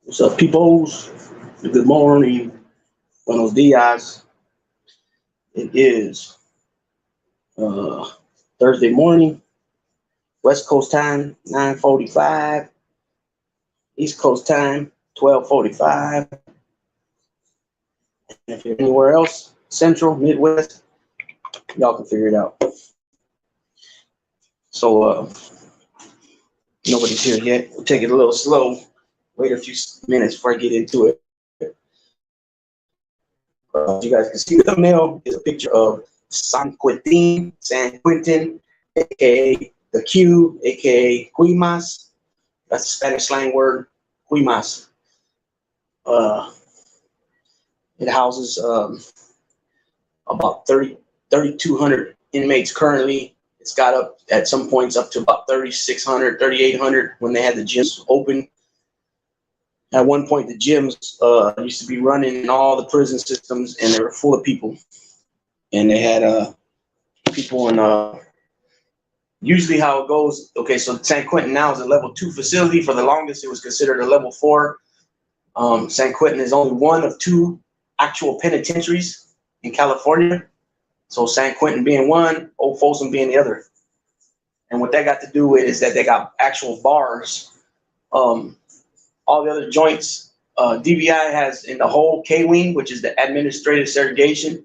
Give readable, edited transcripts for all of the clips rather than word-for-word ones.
What's up, peoples? Good morning. Buenos dias. It is uh, Thursday morning, West Coast time, 9:45. East Coast time, 12:45. And if you're anywhere else, Central, Midwest, y'all can figure it out. So nobody's here yet. We'll take it a little slow. Wait a few minutes before I get into it. You guys can see the thumbnail is a picture of San Quentin, aka the Q, aka Quimas. That's a Spanish slang word, Quimas. It houses about 3,200 inmates currently. It's got up at some points up to about 3,600, 3,800 when they had the gyms open. At one point, the gyms used to be running in all the prison systems, and they were full of people. And they had people in. Usually, how it goes. Okay, so San Quentin now is a level 2 facility. For the longest, it was considered a level 4. San Quentin is only one of 2 actual penitentiaries in California. So San Quentin being one, Old Folsom being the other. And what that got to do with is that they got actual bars. All the other joints, DVI has in the whole K-wing, which is the administrative segregation,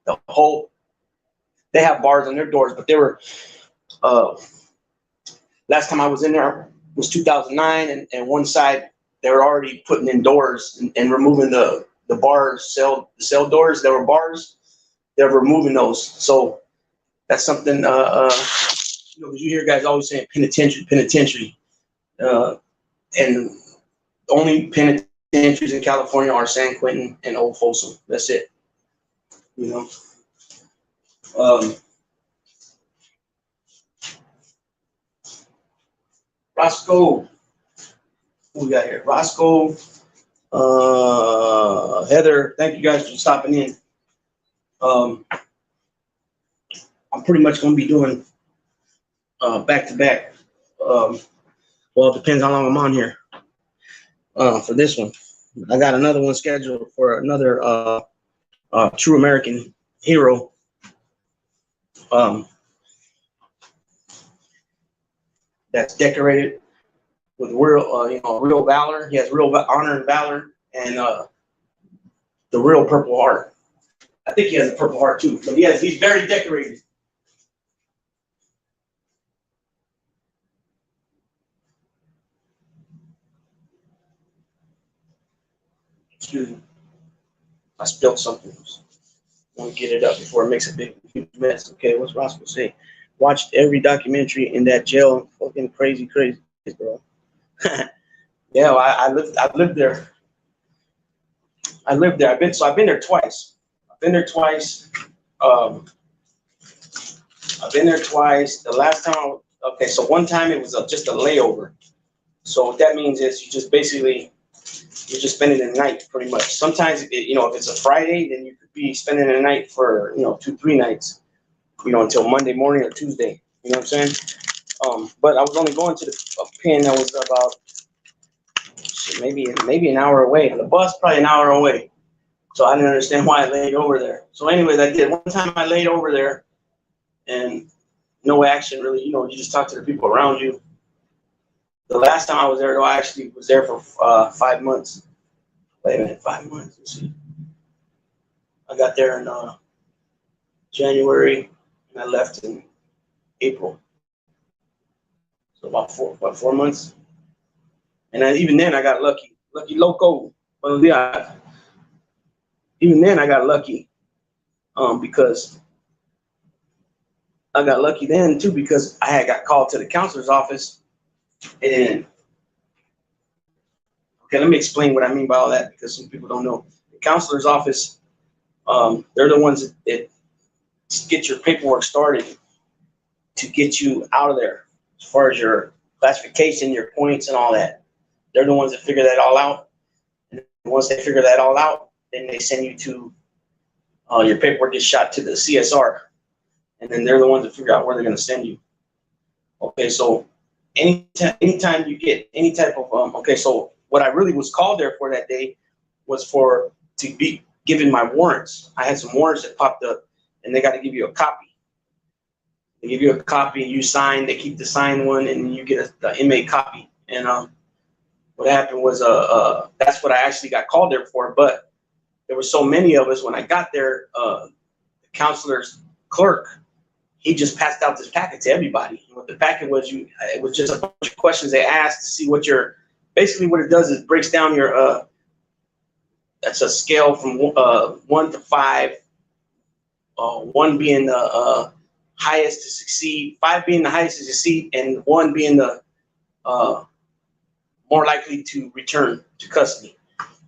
they have bars on their doors, but they were, last time I was in there was 2009, and one side, they were already putting in doors and removing the bars, the cell doors, there were bars, they're removing those. So that's something, because you hear guys always saying penitentiary, and only penitentiaries in California are San Quentin and Old Folsom. That's it. Roscoe. Who we got here? Roscoe. Heather. Thank you guys for stopping in. I'm pretty much going to be doing back to back. Well, it depends how long I'm on here. For this one, I got another one scheduled for another true American hero. That's decorated with real valor. He has real honor and valor, and the real Purple Heart. I think he has a Purple Heart too, but he's very decorated. Excuse me. I spilled something. I want to get it up before it makes a big huge mess. Okay, what's Roscoe say? Watched every documentary in that jail. Fucking crazy, bro. Yeah, well, I lived there. I've been there twice. I've been there twice. The last time, so one time it was just a layover. So what that means is you're just spending the night pretty much. Sometimes, if it's a Friday, then you could be spending the night for, 2-3 nights, until Monday morning or Tuesday. You know what I'm saying? But I was only going to a pen that was about maybe an hour away. On the bus, probably an hour away. So I didn't understand why I laid over there. So anyways, I did. One time I laid over there, and no action really. You just talk to the people around you. The last time I was there, though, I actually was there for 5 months. Wait a minute, 5 months. Let's see. I got there in January, and I left in April. So about 4 months. And even then, I got lucky. Lucky loco. Well, yeah. Even then, I got lucky. Because I got lucky then too, because I had got called to the counselor's office. And okay, let me explain what I mean by all that, because some people don't know. The counselor's office, they're the ones that get your paperwork started to get you out of there, as far as your classification, your points, and all that. They're the ones that figure that all out. And once they figure that all out, then they send you to your paperwork gets shot to the CSR, and then they're the ones that figure out where they're going to send you. Okay, so anytime you get any type of what I really was called there for that day was to be given my warrants. I had some warrants that popped up, and they got to give you a copy. They give you a copy, and you sign. They keep the signed one, and you get the inmate copy. And what happened was, that's what I actually got called there for. But there were so many of us when I got there. The counselor's clerk, he just passed out this packet to everybody. What the packet was, it was just a bunch of questions they asked to see what your, basically what it does is breaks down your, that's a scale from 1 to 5, 1 being the highest to succeed, 5 being the highest to succeed, and 1 being the more likely to return to custody,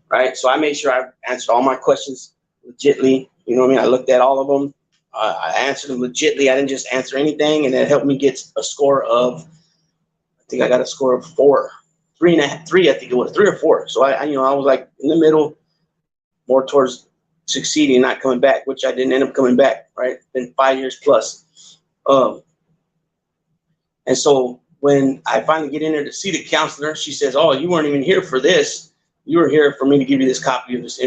right? So I made sure I answered all my questions legitly. You know what I mean? I looked at all of them. I answered them legitly. I didn't just answer anything, and that helped me get a score of, I think I got a score of 3, I think it was 3 or 4. So I was like in the middle, more towards succeeding, not coming back, which I didn't end up coming back, right? Been 5 years plus. And so when I finally get in there to see the counselor, she says, "Oh, you weren't even here for this. You were here for me to give you this copy of this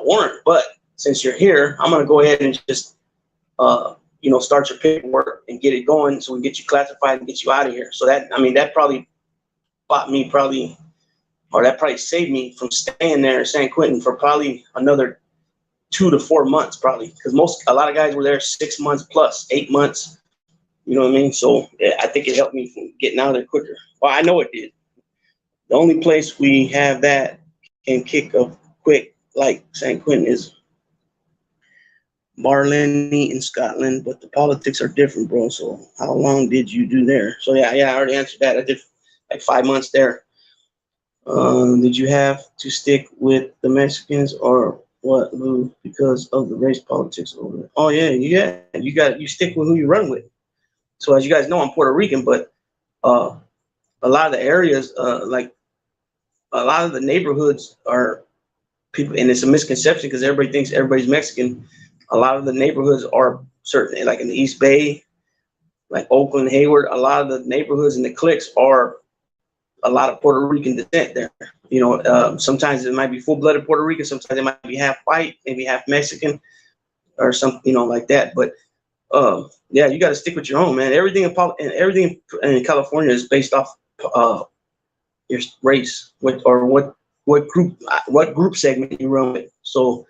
warrant. But since you're here, I'm going to go ahead and just start your paperwork and get it going so we can get you classified and get you out of here." So that probably that probably saved me from staying there in San Quentin for probably another 2 to 4 months, probably, because a lot of guys were there 6 months plus, 8 months. You know what I mean? So yeah, I think it helped me from getting out of there quicker. Well, I know it did. The only place we have that can kick up quick like San Quentin is Barlenny in Scotland, but the politics are different, bro. So how long did you do there? So yeah, I already answered that. I did like 5 months there. Did you have to stick with the Mexicans or what, Lou, because of the race politics over there? Oh yeah, you stick with who you run with. So as you guys know, I'm Puerto Rican, but a lot of the areas, like a lot of the neighborhoods are people, and it's a misconception because everybody thinks everybody's Mexican. A lot of the neighborhoods are certain, like in the East Bay, like Oakland, Hayward. A lot of the neighborhoods and the cliques are a lot of Puerto Rican descent there. Sometimes it might be full-blooded Puerto Rican. Sometimes it might be half white, maybe half Mexican, or something, like that. But yeah, you got to stick with your own, man. Everything in California is based off your race, what group segment you run with. So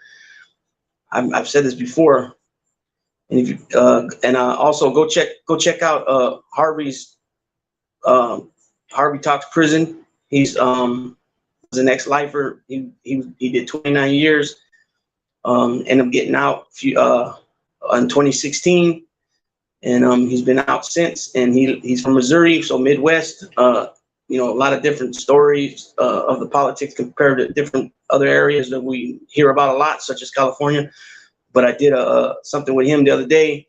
I've said this before, and if you also go check out Harvey's Harvey Talks Prison. He's was an ex-lifer. He did 29 years. Ended up getting out in 2016, and he's been out since. And he's from Missouri, so Midwest. A lot of different stories of the politics compared to different other areas that we hear about a lot, such as California. But I did something with him the other day,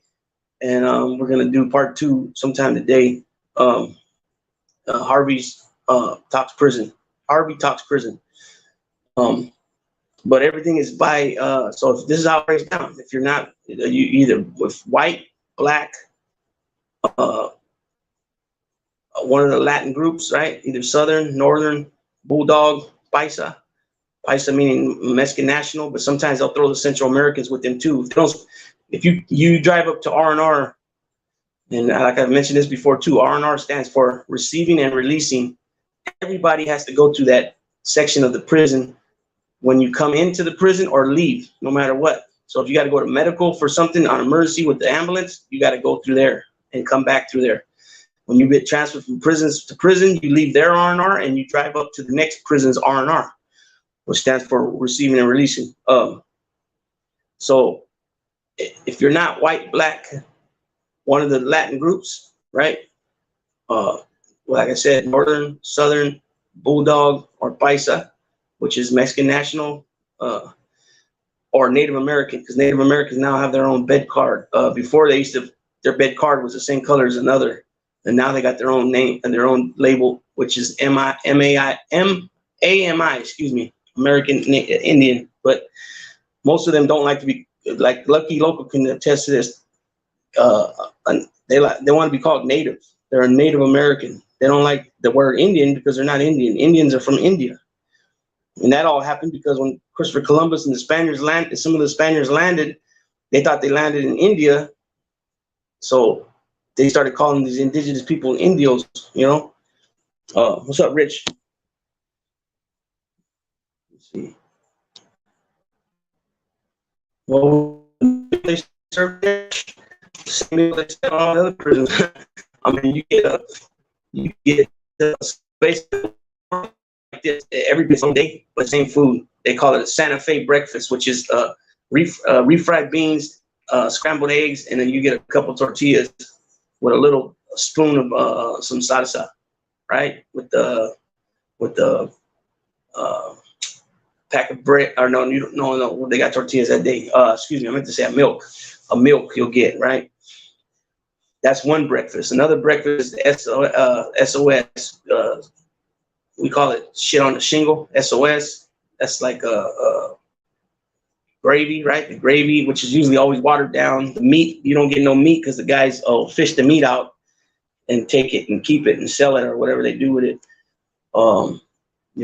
and we're gonna do part 2 sometime today. Harvey's Talks Prison. Harvey Talks Prison. But everything is by so this is how it breaks down. If you're not, you either with white, black, one of the Latin groups, right? Either Southern, Northern, Bulldog, Paisa. Paisa meaning Mexican national, but sometimes they'll throw the Central Americans with them too. If you drive up to R&R, and like I've mentioned this before too, R&R stands for receiving and releasing. Everybody has to go through that section of the prison when you come into the prison or leave, no matter what. So if you got to go to medical for something on emergency with the ambulance, you got to go through there and come back through there. When you get transferred from prisons to prison, you leave their R&R and you drive up to the next prison's R&R, which stands for receiving and releasing. So if you're not white, black, one of the Latin groups, right? Like I said, Northern, Southern, Bulldog, or Paisa, which is Mexican national, or Native American, because Native Americans now have their own bed card. Before their bed card was the same color as another, and now they got their own name and their own label, which is AMI, excuse me, American Indian. But most of them don't like to be, like Lucky Local can attest to this. They want to be called Native. They're a Native American. They don't like the word Indian because they're not Indian. Indians are from India. And that all happened because when Christopher Columbus and the Spaniards landed, some of the Spaniards landed, they thought they landed in India. So they started calling these indigenous people Indios, you know. What's up, Rich? Let's see. Well, they serve same meal they serve all the other prisons. I mean, you get basically like this every single day, but same food. They call it a Santa Fe breakfast, which is refried beans, scrambled eggs, and then you get a couple tortillas with a little spoon of some salsa, right? With the pack of bread, or no, you don't, no, they got tortillas that day. Excuse me, I meant to say a milk you'll get, right? That's one breakfast. Another breakfast is SOS. We call it shit on the shingle, SOS. That's like gravy, right? The gravy, which is usually always watered down. The meat, you don't get no meat because the guys fish the meat out and take it and keep it and sell it or whatever they do with it. You'll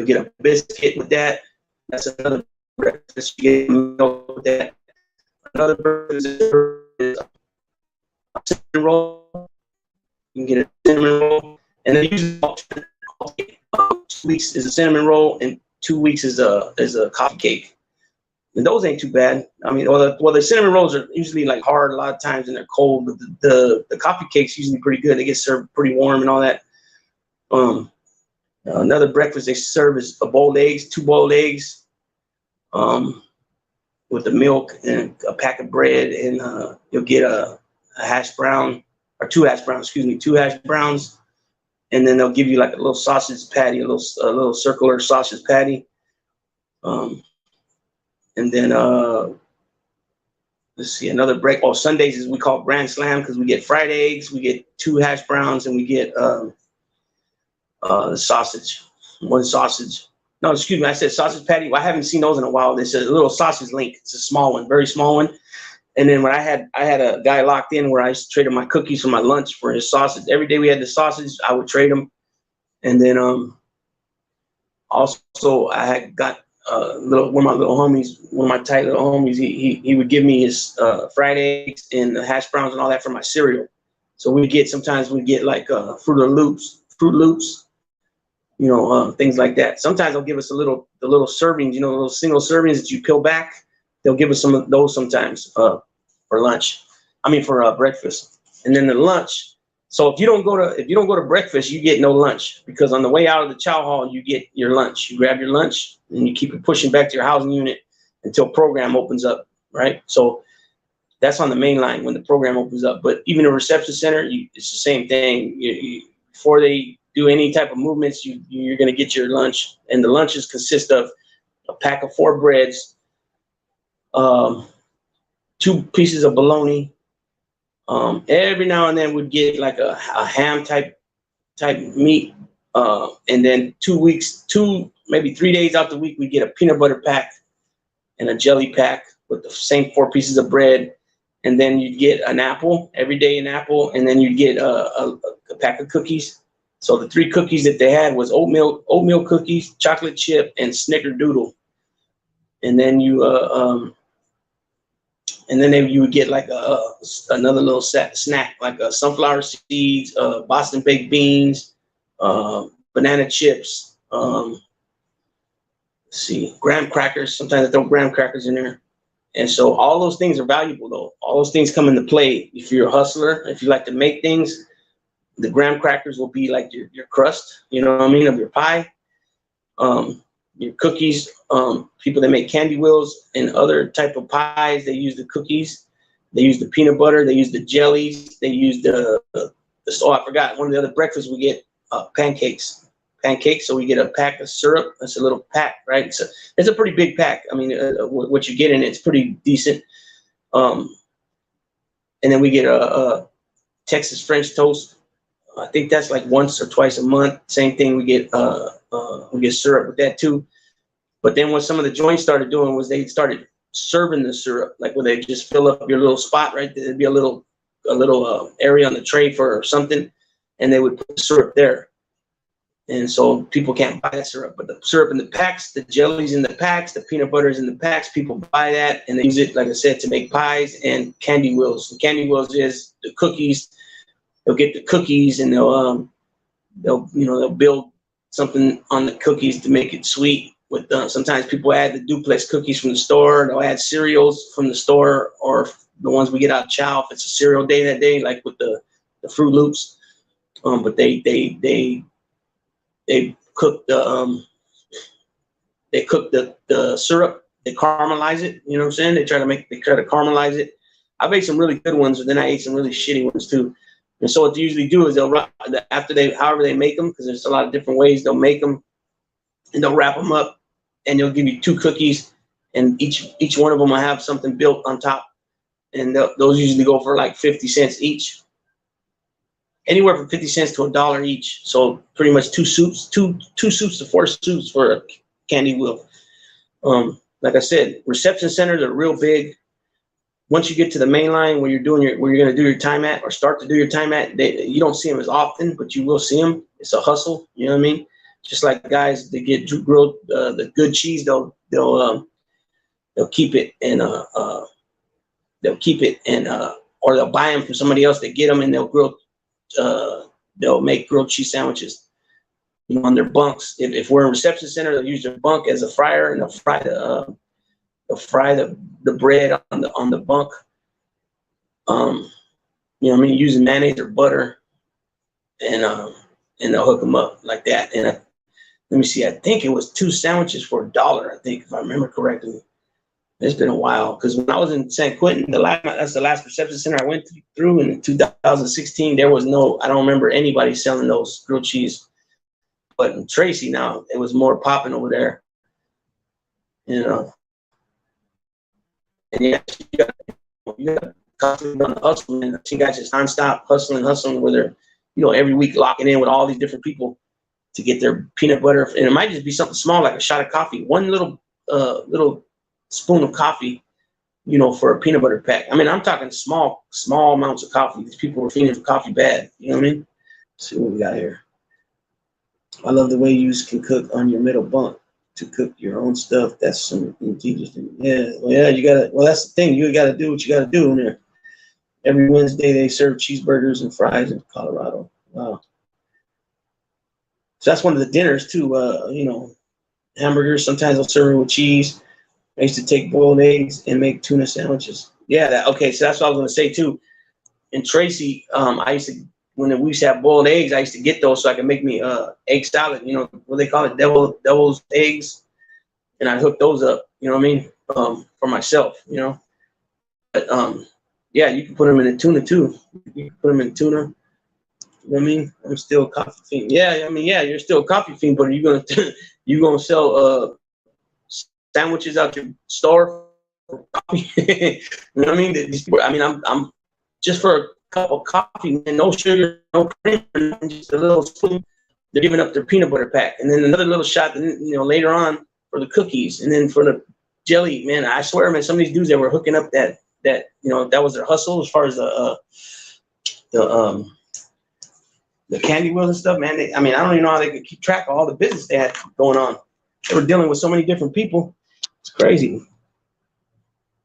get a biscuit with that. That's another breakfast. You get milk with that. Another breakfast is a cinnamon roll. You can get a cinnamon roll, and then usually 2 weeks is a cinnamon roll, and 2 weeks is a coffee cake. And those ain't too bad. I mean, well, the cinnamon rolls are usually like hard a lot of times, and they're cold. But the coffee cake's usually pretty good. They get served pretty warm and all that. Another breakfast they serve is two boiled eggs, with the milk and a pack of bread, and you'll get a hash brown, or two hash browns, and then they'll give you like a little sausage patty, a little circular sausage patty, and then let's see, another break. Oh, Sundays is we call Grand Slam because we get fried eggs, we get 2 hash browns, and we get sausage, one sausage. No, excuse me, I said sausage patty. Well, I haven't seen those in a while. They said a little sausage link. It's a small one, very small one. And then when I had a guy locked in where I traded my cookies for my lunch for his sausage. Every day we had the sausage, I would trade them. And then also I had got one of my tight little homies. He would give me his fried eggs and the hash browns and all that for my cereal. So sometimes we get like Fruit Loops. You know, things like that. Sometimes they'll give us the little servings, you know, little single servings that you peel back. They'll give us some of those sometimes for lunch. For breakfast. And then the lunch. So if you don't go to breakfast, you get no lunch, because on the way out of the chow hall, you get your lunch. You grab your lunch and you keep it pushing back to your housing unit until program opens up, right? So that's on the main line when the program opens up. But even the reception center, it's the same thing. Before they do any type of movements, you're going to get your lunch, and the lunches consist of a pack of 4 breads, 2 pieces of bologna. Every now and then we'd get like a ham type meat, and then maybe 3 days out the week we get a peanut butter pack and a jelly pack with the same 4 pieces of bread, and then you'd get an apple every day, and then you'd get a pack of cookies. So the 3 cookies that they had was oatmeal cookies, chocolate chip, and snickerdoodle. And then you would get like another little snack, like sunflower seeds, Boston baked beans, banana chips. Let's see, graham crackers. Sometimes I throw graham crackers in there. And so all those things are valuable, though. All those things come into play if you're a hustler, if you like to make things. The graham crackers will be like your crust, you know what I mean, of your pie. Your cookies, people that make candy wheels and other type of pies, they use the cookies. They use the peanut butter. They use the jellies. They use I forgot, one of the other breakfasts we get pancakes. So we get a pack of syrup. That's a little pack, right? It's a pretty big pack. I mean, what you get in it's pretty decent. And then we get a Texas French toast. I think that's like once or twice a month. Same thing. We get syrup with that too. But then what some of the joints started doing was they started serving the syrup, like where they just fill up your little spot right there. There'd be a little area on the tray for something, and they would put the syrup there. And so people can't buy that syrup. But the syrup in the packs, the jellies in the packs, the peanut butters in the packs, people buy that and they use it, like I said, to make pies and candy wheels. And candy wheels is the cookies. They'll get the cookies and they'll build something on the cookies to make it sweet. With sometimes people add the duplex cookies from the store. They'll add cereals from the store, or the ones we get out of chow if it's a cereal day that day, like with the Fruit Loops. But they cook the syrup. They caramelize it. You know what I'm saying? They try to caramelize it. I've ate some really good ones, but then I ate some really shitty ones too. And so what they usually do is however they make them, because there's a lot of different ways they'll make them, and they'll wrap them up, and they'll give you 2 cookies, and each one of them will have something built on top, and those usually go for like 50 cents each, anywhere from 50 cents to $1 each. So pretty much two soups to 4 soups for a candy wheel. Like I said, reception centers are real big. Once you get to the main line where you're going to do your time at, or start to do your time at, you don't see them as often, but you will see them. It's a hustle, you know what I mean? Just like guys that get grilled, the good cheese, they'll keep it and or they'll buy them from somebody else. They get them and they'll make grilled cheese sandwiches, on their bunks. If we're in a reception center, they'll use their bunk as a fryer, and they'll fry the bread on the bunk. Using mayonnaise or butter, and they'll hook them up like that. And let me see, I think it was 2 sandwiches for $1, I think, if I remember correctly. It's been a while, because when I was in San Quentin, that's the last reception center I went through in 2016. There was I don't remember anybody selling those grilled cheese. But in Tracy now, it was more popping over there. And yeah, you got constantly on the hustle, and you guys just nonstop hustling, where they're, every week locking in with all these different people to get their peanut butter. And it might just be something small, like a shot of coffee, one little spoon of coffee, for a peanut butter pack. I mean, I'm talking small amounts of coffee. These people are feeding for coffee bad. You know what I mean? Let's see what we got here. I love the way you can cook on your middle bunk to cook your own stuff. That's some ingenious thing. Yeah, you gotta. Well, that's the thing. You gotta do what you gotta do in there. Every Wednesday they serve cheeseburgers and fries in Colorado. Wow. So that's one of the dinners too. Hamburgers. Sometimes they'll serve it with cheese. I used to take boiled eggs and make tuna sandwiches. Yeah. Okay. So that's what I was gonna say too. In Tracy, when we used to have boiled eggs, I used to get those so I could make me egg salad. What they call it, devil's eggs, and I'd hook those up. You know what I mean? For myself. But yeah, you can put them in a tuna too. You can put them in tuna. You know what I mean? I'm still a coffee fiend. Yeah, I mean, yeah, you're still a coffee fiend, but are you gonna sell sandwiches out your store for coffee? You know what I mean? I'm just for a cup of coffee and no sugar, no cream, just a little spoon. They're giving up their peanut butter pack, and then another little shot, later on for the cookies, and then for the jelly. Man, I swear, man, some of these dudes that were hooking up that was their hustle as far as the candy wheels and stuff, man. I don't even know how they could keep track of all the business they had going on. They were dealing with so many different people. It's crazy.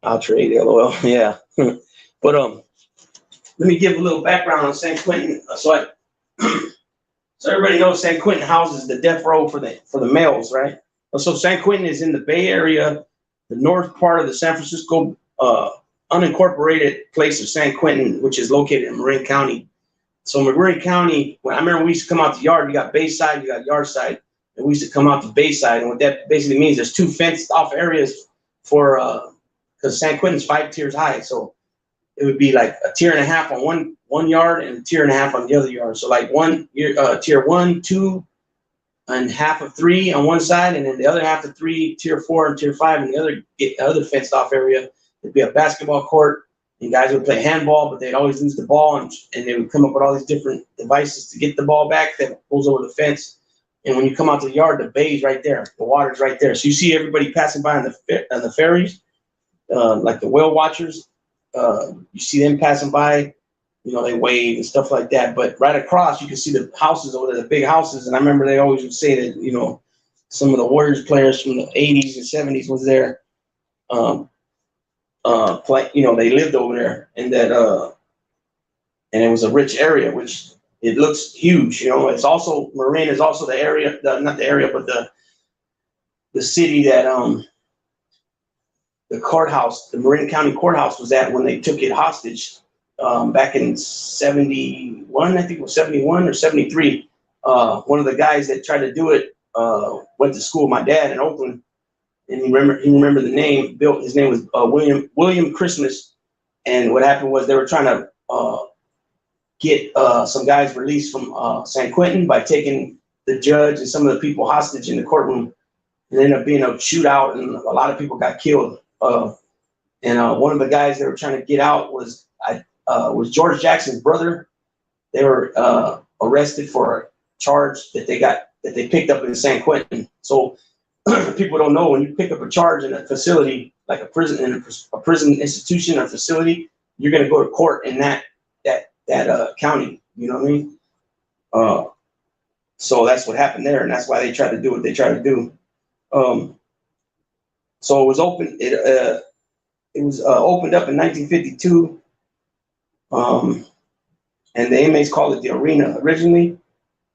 I'll trade, LOL. Yeah. But let me give a little background on San Quentin. So everybody knows San Quentin houses the death row for the males, right? So San Quentin is in the Bay Area, the north part of the San Francisco unincorporated place of San Quentin, which is located in Marin County. So Marin County, I remember we used to come out the yard. You got Bayside, you got yard side, and we used to come out the Bayside. And what that basically means, there's 2 fenced off areas because San Quentin's 5 tiers high. So it would be like a tier and a half on one yard and a tier and a half on the other yard. So like tier 1, 2, and half of 3 on one side, and then the other half of 3, tier 4 and tier 5, and the other fenced off area. It'd be a basketball court, and guys would play handball, but they'd always lose the ball, and they would come up with all these different devices to get the ball back that goes over the fence. And when you come out to the yard, the bay's right there, the water's right there. So you see everybody passing by on the ferries, like the whale watchers. You see them passing by, you know, they wave and stuff like that. But right across, you can see the houses over there, the big houses. And I remember they always would say that, you know, some of the Warriors players from the 80s and 70s was there. You know, they lived over there, and that and it was a rich area, which it looks huge. You know, it's also Marin is also the area, not the area, but the city that the courthouse, the Marin County courthouse, was at when they took it hostage back in 71. I think it was 71 or 73. One of the guys that tried to do it went to school with my dad in Oakland, and he remembered the name. His name was William Christmas. And what happened was they were trying to get some guys released from San Quentin by taking the judge and some of the people hostage in the courtroom. It ended up being a shootout, and a lot of people got killed. And one of the guys they were trying to get out was George Jackson's brother. They were arrested for a charge that they picked up in San Quentin. So people don't know, when you pick up a charge in a facility like a prison, in a prison institution or facility, you're going to go to court in that county. You know what I mean? So that's what happened there, and that's why they tried to do what they tried to do. So it was open. It was opened up in 1952, and the inmates called it the Arena originally.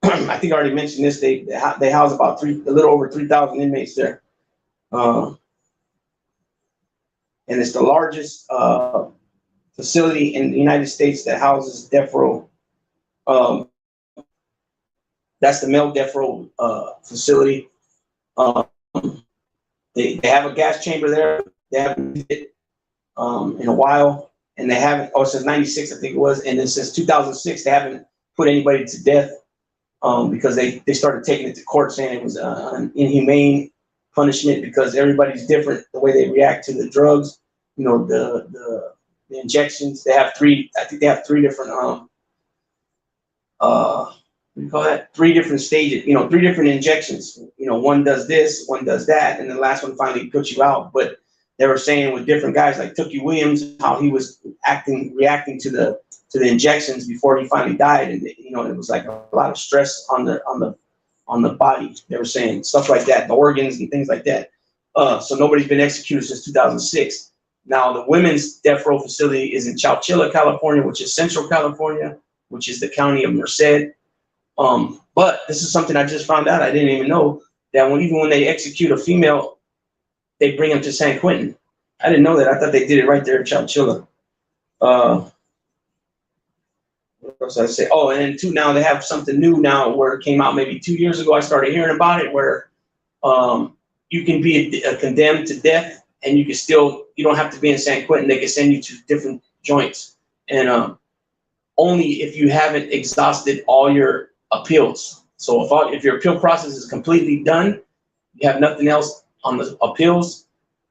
I think I already mentioned this. They house about a little over 3,000 inmates there, and it's the largest facility in the United States that houses death row. That's the male death row facility. They have a gas chamber there. They haven't used it in a while, and they haven't. Since '96, I think it was, and then since 2006, they haven't put anybody to death because they started taking it to court, saying it was an inhumane punishment because everybody's different the way they react to the drugs. You know, the injections. They have three. I think they have three different what do you call that? Three different stages, you know, three different injections. You know, one does this, one does that, and the last one finally puts you out. But they were saying with different guys like Tookie Williams, how he was reacting to the injections before he finally died, and you know, it was like a lot of stress on the body. They were saying stuff like that, the organs and things like that. So nobody's been executed since 2006. Now the women's death row facility is in Chowchilla, California, which is Central California, which is the county of Merced. But this is something I just found out. I didn't even know that even when they execute a female, they bring them to San Quentin. I didn't know that. I thought they did it right there in Chowchilla. What else did I say? Oh, and then now they have something new now where it came out maybe 2 years ago. I started hearing about it where you can be condemned to death and you don't have to be in San Quentin. They can send you to different joints. And only if you haven't exhausted all your appeals. So if your appeal process is completely done, you have nothing else on the appeals,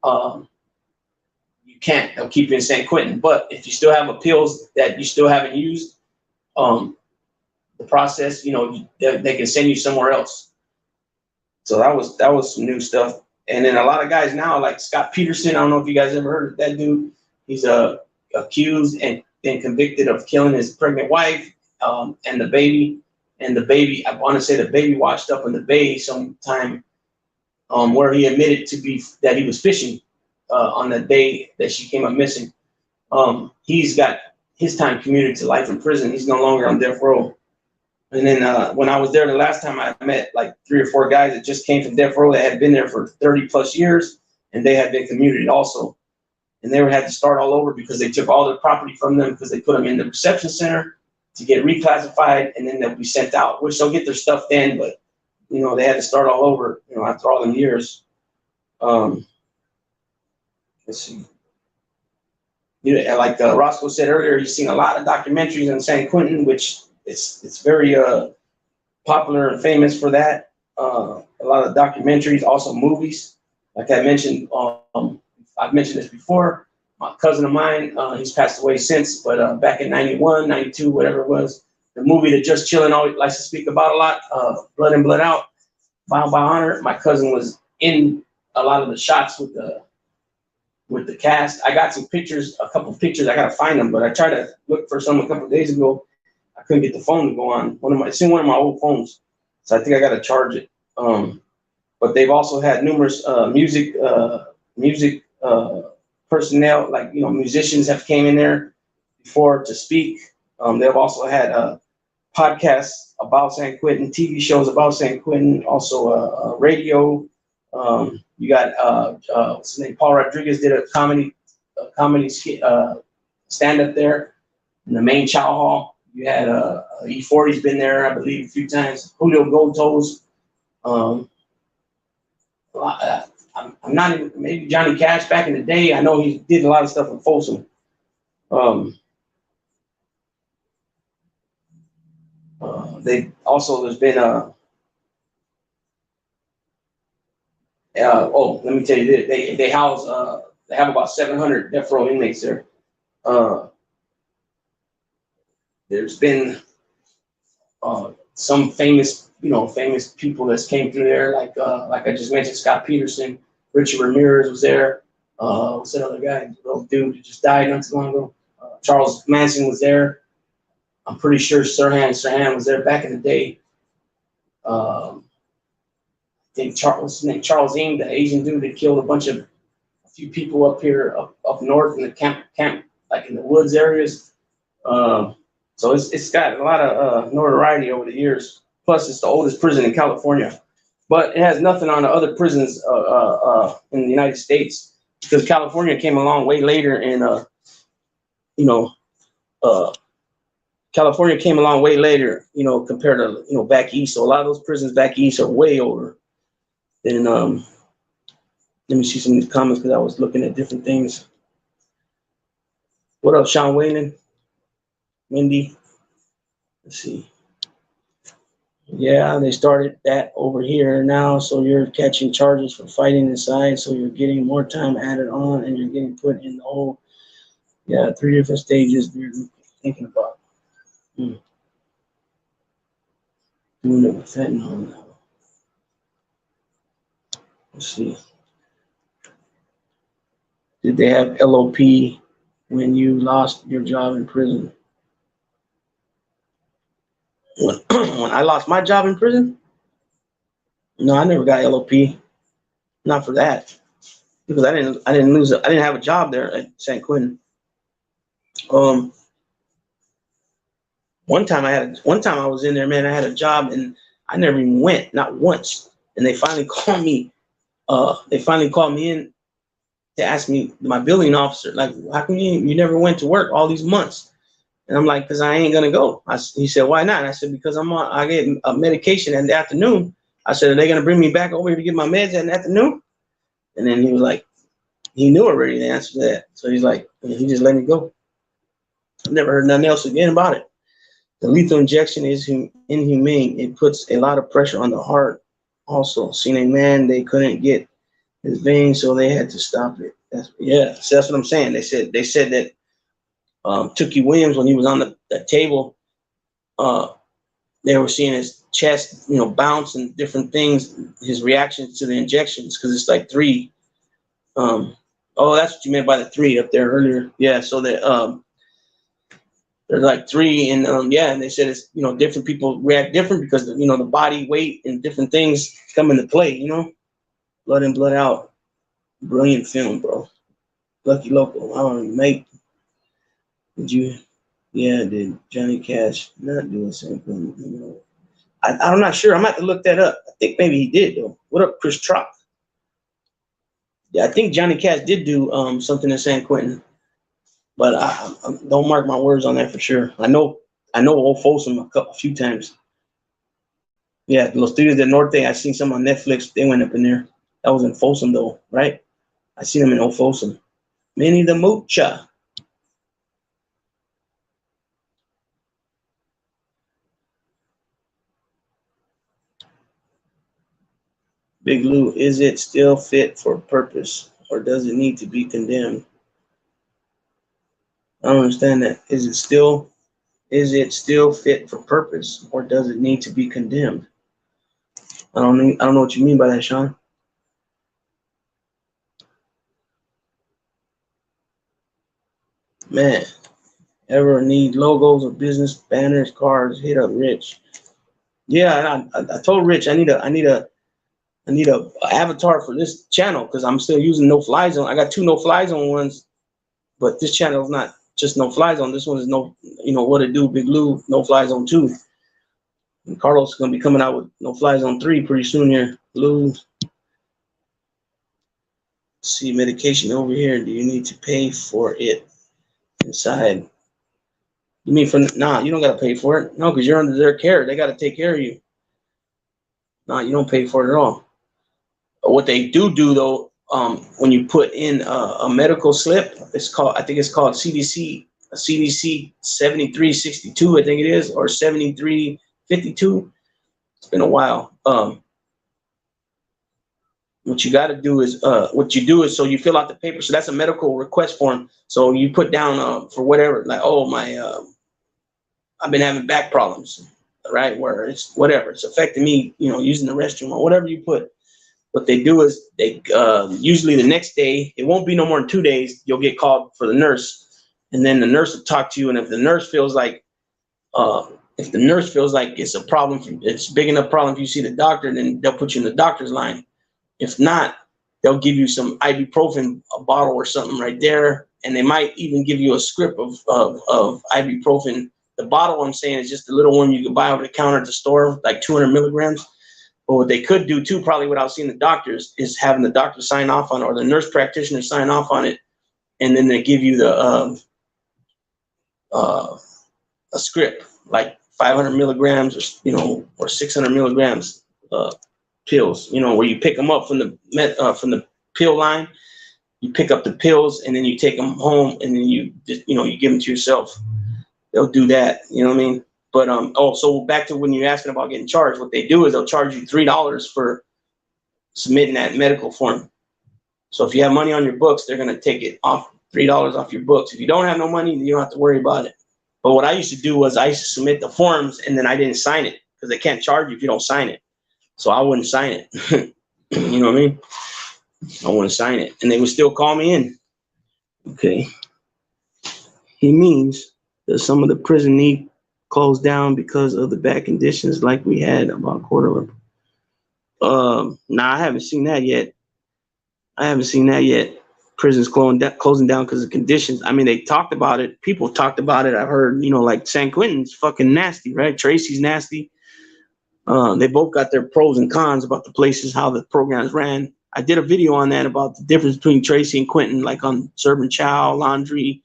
you can't. They'll keep you in San Quentin. But if you still have appeals that you still haven't used, the process, you know, they can send you somewhere else. So that was some new stuff. And then a lot of guys now, like Scott Peterson, I don't know if you guys ever heard of that dude. He's accused and convicted of killing his pregnant wife and the baby. And the baby, I want to say the baby washed up in the bay sometime where he admitted that he was fishing on the day that she came up missing. He's got his time commuted to life in prison. He's no longer on death row. And then when I was there the last time, I met like 3 or 4 guys that just came from death row that had been there for 30 plus years, and they had been commuted also. And they had to start all over because they took all their property from them because they put them in the reception center to get reclassified, and then they'll be sent out, which they'll get their stuff then, but you know, they had to start all over, you know, after all them years. Let's see. You know, like Roscoe said earlier, he's seen a lot of documentaries on San Quentin, which it's very popular and famous for that. A lot of documentaries, also movies. Like I mentioned, I've mentioned this before. My cousin of mine, he's passed away since, but back in 91, 92, whatever it was, the movie that Just Chillin' always likes to speak about a lot, Blood In, Blood Out, Bound by Honor. My cousin was in a lot of the shots with with the cast. I got some pictures, a couple of pictures. I gotta find them, but I tried to look for some a couple of days ago. I couldn't get the phone to go on. It's in one of my old phones, so I think I gotta charge it. But they've also had numerous music personnel, like musicians have came in there before to speak. They've also had podcasts about San Quentin, TV shows about San Quentin, also radio. You got what's his name? Paul Rodriguez did a comedy stand up there in the main chow hall. You had E40's been there, I believe, a few times. Julio Gold Toes. I'm not even, maybe Johnny Cash back in the day. I know he did a lot of stuff in Folsom. They also, there's been let me tell you this. They house they have about 700 death row inmates there. There's been some famous people that came through there, like I just mentioned, Scott Peterson, Richard Ramirez was there. What's that other guy? Little dude who just died not too long ago. Charles Manson was there. I'm pretty sure Sirhan was there back in the day. I think Charles Eames, the Asian dude that killed a few people up here, up north in the camp, like in the woods areas. So it's got a lot of notoriety over the years. Plus, it's the oldest prison in California, but it has nothing on the other prisons in the United States, because California came along way later, and California came along way later, compared to back east. So a lot of those prisons back east are way older. Then let me see some of these comments, because I was looking at different things. What up, Sean Whalen? Wendy? Let's see. Yeah, they started that over here now. So you're catching charges for fighting inside. So you're getting more time added on, and you're getting put in the whole. Yeah, 3 different stages you're thinking about. Doing it with fentanyl now. Let's see. Did they have LOP when you lost your job in prison? When I lost my job in prison? No, I never got LOP. Not for that, because I didn't lose it. I didn't have a job there at San Quentin. One time I was in there, man. I had a job and I never even went, not once. And they finally called me. They finally called me in to ask me, my building officer, like, how come you never went to work all these months? And I'm like, because I ain't gonna go. He said, why not? And I said, because I get a medication in the afternoon. I said, are they gonna bring me back over here to get my meds in the afternoon? And then he was like, he knew already the answer to that. So he's like, he just let me go. I've never heard nothing else again about it. The lethal injection is inhumane. It puts a lot of pressure on the heart. Also, seen a man, they couldn't get his veins, so they had to stop it. So that's what I'm saying. They said that Tookie Williams, when he was on the table, they were seeing his chest, bounce and different things, his reactions to the injections, because it's like 3. That's what you meant by the 3 up there earlier. Yeah, so that there's like 3, and and they said it's different people react different, because the body weight and different things come into play. Blood in, blood out. Brilliant film, bro. Lucky Loco. I don't know, mate. Did Johnny Cash not do the same thing? I'm not sure. I'm gonna have to look that up. I think maybe he did though. What up, Chris Trock? Yeah, I think Johnny Cash did do something in San Quentin, but I don't mark my words on that for sure. I know Old Folsom a few times. Yeah, Los Studios del Norte. I seen some on Netflix. They went up in there. That was in Folsom though, right? I seen them in Old Folsom. Manny the Moocha. Big Lou, is it still fit for purpose, or does it need to be condemned? I don't understand that. Is it still fit for purpose, or does it need to be condemned? I don't know what you mean by that, Sean. Man, ever need logos or business banners, cards? Hit up Rich. Yeah, I told Rich I need a avatar for this channel because I'm still using no fly zone. I got two no fly zone ones, but this channel is not just no fly zone. This one is no, what it do, Big Lou, no fly zone 2. And Carlos is gonna be coming out with no fly zone 3 pretty soon here. Lou, see medication over here. Do you need to pay for it inside? You mean for nah? You don't gotta pay for it. No, because you're under their care. They gotta take care of you. Nah, you don't pay for it at all. What they do though, when you put in a medical slip, I think it's called CDC 7362, I think it is, or 7352. It's been a while. What you got to do is, so you fill out the paper. So that's a medical request form. So you put down for whatever, like, oh, I've been having back problems, right? Where it's whatever, it's affecting me, using the restroom or whatever you put. What they do is they usually the next day, it won't be no more than 2 days, you'll get called for the nurse, and then the nurse will talk to you. And if the nurse feels like it's a problem, it's a big enough problem for you to see the doctor, then they'll put you in the doctor's line. If not, they'll give you some ibuprofen, a bottle or something right there, and they might even give you a script of ibuprofen. The bottle I'm saying is just a little one you can buy over the counter at the store, like 200 milligrams. But what they could do too, probably without seeing the doctors, is having the doctor sign off on it, or the nurse practitioner sign off on it, and then they give you a script like 500 milligrams, or 600 milligrams pills. Where you pick them up from the pill line. You pick up the pills and then you take them home, and then you give them to yourself. They'll do that. You know what I mean? But so back to when you're asking about getting charged, what they do is they'll charge you $3 for submitting that medical form. So if you have money on your books, they're gonna take it off, $3 off your books. If you don't have no money, you don't have to worry about it. But what I used to do was I used to submit the forms and then I didn't sign it because they can't charge you if you don't sign it. So I wouldn't sign it. You know what I mean? I wouldn't sign it, and they would still call me in. Okay. He means that some of the prison need closed down because of the bad conditions, like we had about quarter of. Nah, I haven't seen that yet. Prisons closing down because of conditions. I mean, they talked about it. People talked about it. I've heard, like San Quentin's fucking nasty, right? Tracy's nasty. They both got their pros and cons about the places, how the programs ran. I did a video on that about the difference between Tracy and Quentin, like on serving chow, laundry,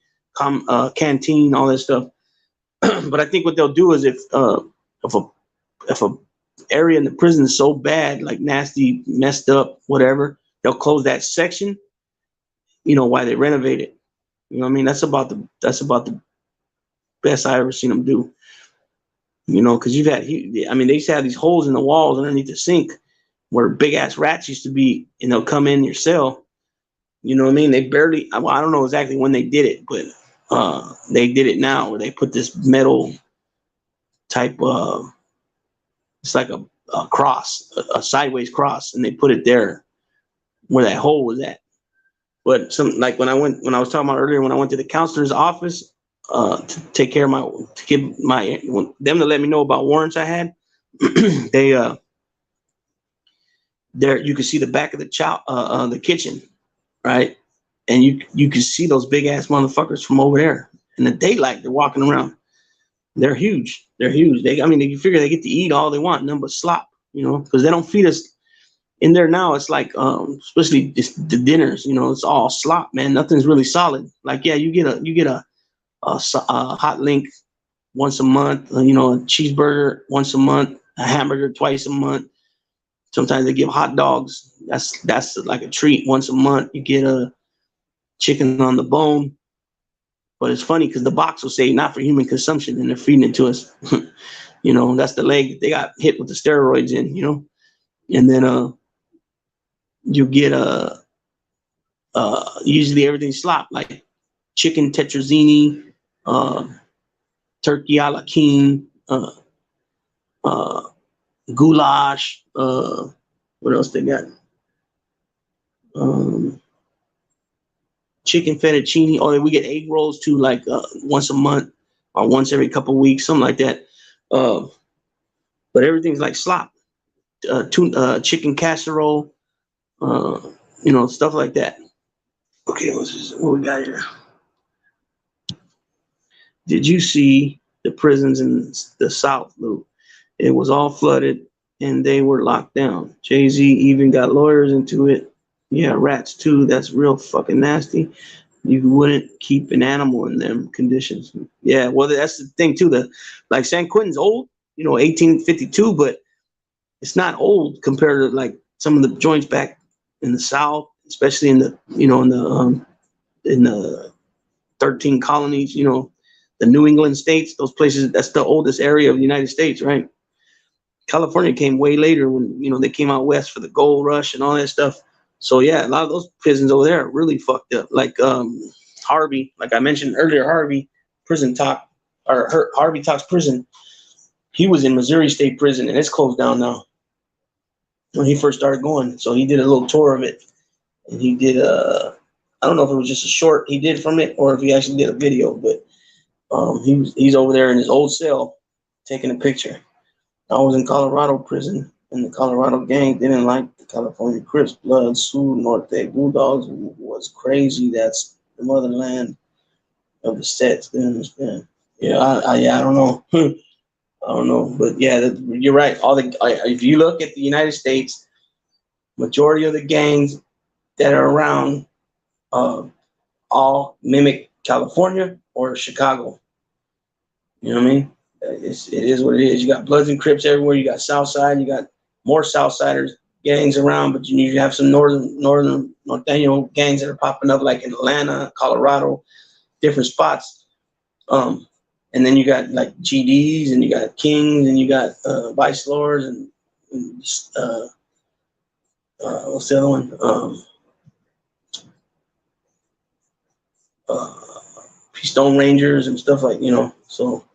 canteen, all that stuff. But I think what they'll do is if a area in the prison is so bad, like nasty, messed up, whatever, they'll close that section. While they renovate it. You know what I mean? That's about the best I ever seen them do. Because they used to have these holes in the walls underneath the sink where big ass rats used to be, and they'll come in your cell. You know what I mean? They barely, I don't know exactly when they did it, but they did it now where they put this metal type, it's like a cross, a sideways cross, and they put it there where that hole was at. But like when I was talking about earlier, when I went to the counselor's office to take care of them to let me know about warrants I had, they there you could see the back of the kitchen, right? And you can see those big ass motherfuckers from over there in the daylight. They're walking around. They're huge. You figure they get to eat all they want, nothing but slop, because they don't feed us in there now. It's like, especially just the dinners, it's all slop, man. Nothing's really solid. Like, yeah, you get a hot link once a month, a cheeseburger once a month, a hamburger twice a month. Sometimes they give hot dogs. That's like a treat once a month. You get a chicken on the bone. But it's funny because the box will say not for human consumption, and they're feeding it to us. That's the leg that they got hit with the steroids in, and then you get usually everything slop, like chicken tetrazzini, turkey a la king, goulash. What else they got? chicken fettuccine, or we get egg rolls too, like once a month or once every couple of weeks, something like that. But everything's like slop, chicken casserole, stuff like that. Okay, what we got here? Did you see the prisons in the South, Lou? It was all flooded and they were locked down. Jay-Z even got lawyers into it. Yeah, rats too. That's real fucking nasty. You wouldn't keep an animal in them conditions. Yeah, well, that's the thing too. Like San Quentin's old, 1852, but it's not old compared to like some of the joints back in the South, especially in the in the 13 colonies. The New England states, those places. That's the oldest area of the United States, right? California came way later when they came out west for the gold rush and all that stuff. So yeah, a lot of those prisons over there are really fucked up. Like Harvey, like I mentioned earlier, Harvey Prison Talk, or Harvey Talks Prison. He was in Missouri State Prison and it's closed down now. When he first started going, so he did a little tour of it, and he did I don't know if it was just a short he did from it or if he actually did a video, but he's over there in his old cell taking a picture. I was in Colorado prison, and the Colorado gang didn't like the California Crips. Blood, Sioux, Norte Bulldogs was crazy. That's the motherland of the sets. Yeah, I don't know. I don't know, but yeah, you're right. If you look at the United States, majority of the gangs that are around all mimic California or Chicago. You know what I mean? It is what it is. You got Bloods and Crips everywhere. You got Southside. You got more Southsiders gangs around, but you have some norteño gangs that are popping up, like in Atlanta, Colorado, different spots. And then you got like GDs, and you got Kings, and you got Vice Lords, and what's the other one? Stone Rangers and stuff like So.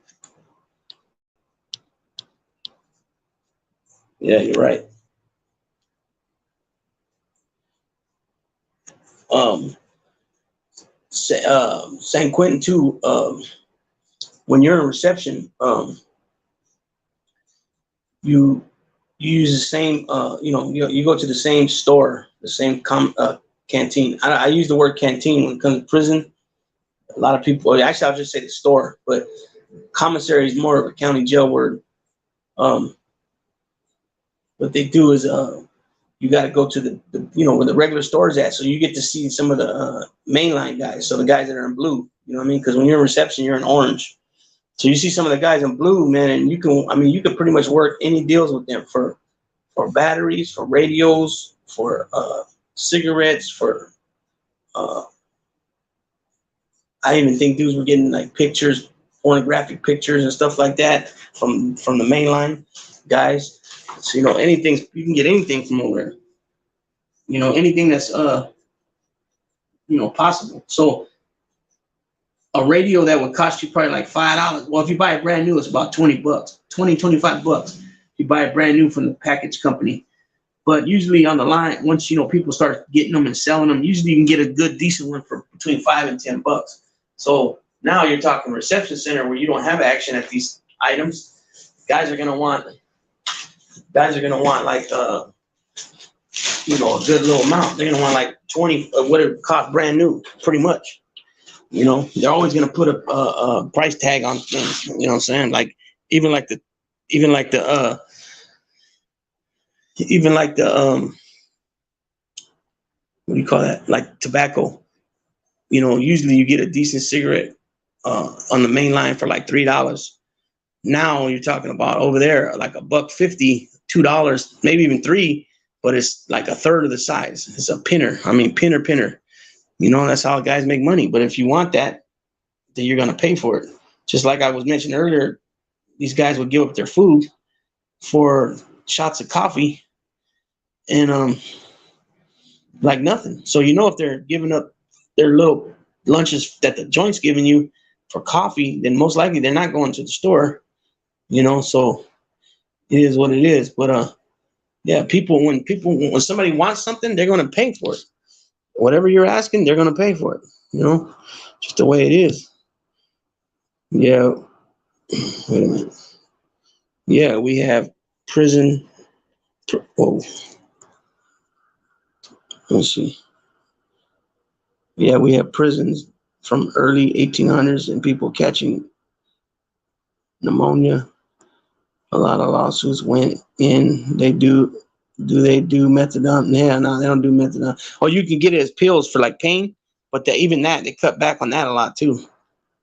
Yeah, you're right. San Quentin too. When you're in reception, you use the same. You go to the same store, the same canteen. I use the word canteen when it comes to prison. A lot of people, actually, I'll just say the store, but commissary is more of a county jail word. What they do is you got to go to the where the regular stores at, so you get to see some of the mainline guys. So the guys that are in blue, you know what I mean? Because when you're in reception, you're in orange. So you see some of the guys in blue, man, and you can pretty much work any deals with them for batteries, for radios, for cigarettes, for I even think dudes were getting like pictures, pornographic pictures and stuff like that from the mainline guys. So anything, you can get anything from over there. Anything that's possible. So a radio that would cost you probably like $5. Well, if you buy it brand new, it's about $20, $25. You buy it brand new from the package company. But usually on the line, once people start getting them and selling them, usually you can get a good, decent one for between $5 and $10. So now you're talking reception center where you don't have action at these items. Guys are gonna want like a good little amount. They're gonna want like 20 what it cost brand new, pretty much. They're always gonna put a price tag on things. You know what I'm saying? Like even like the what do you call that? Like tobacco. Usually you get a decent cigarette on the main line for like $3. Now you're talking about over there like $1.50, $2, maybe even $3, but it's like a third of the size. It's a pinner. I mean, pinner. That's how guys make money. But if you want that, then you're gonna pay for it. Just like I was mentioning earlier, these guys would give up their food for shots of coffee and like nothing. So if they're giving up their little lunches that the joint's giving you for coffee, then most likely they're not going to the store. So it is what it is. But yeah, when somebody wants something, they're gonna pay for it. Whatever you're asking, they're gonna pay for it. You know, just the way it is. Yeah. Wait a minute. Yeah, we have prison. Oh, let's see. Yeah, we have prisons from early 1800s and people catching pneumonia. A lot of lawsuits went in. Do they do methadone? Yeah, no, they don't do methadone. Oh, you can get it as pills for like pain, but even that they cut back on that a lot too.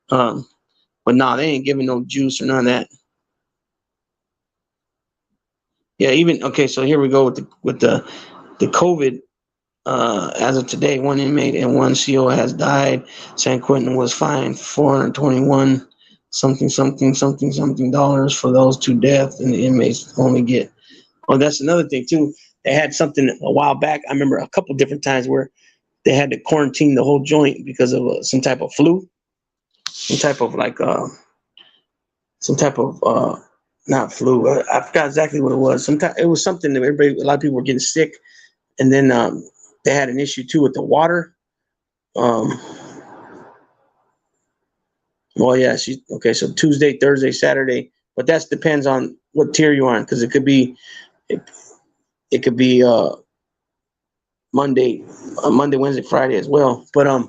Um, but no, they ain't giving no juice or none of that. Yeah, even okay. So here we go with the COVID. As of today, one inmate and one CO has died. San Quentin was fined 421 something dollars for those two deaths, and the inmates only get. Oh, that's another thing too. They had something a while back. I remember a couple different times where they had to quarantine the whole joint because of some type of flu, some type of like some type of not flu. I forgot exactly what it was. Sometimes it was something that a lot of people were getting sick, and then they had an issue too with the water. Um, well, yeah, okay. So Tuesday, Thursday, Saturday, but that depends on what tier you're on, because it, it could be Monday, Monday, Wednesday, Friday as well. But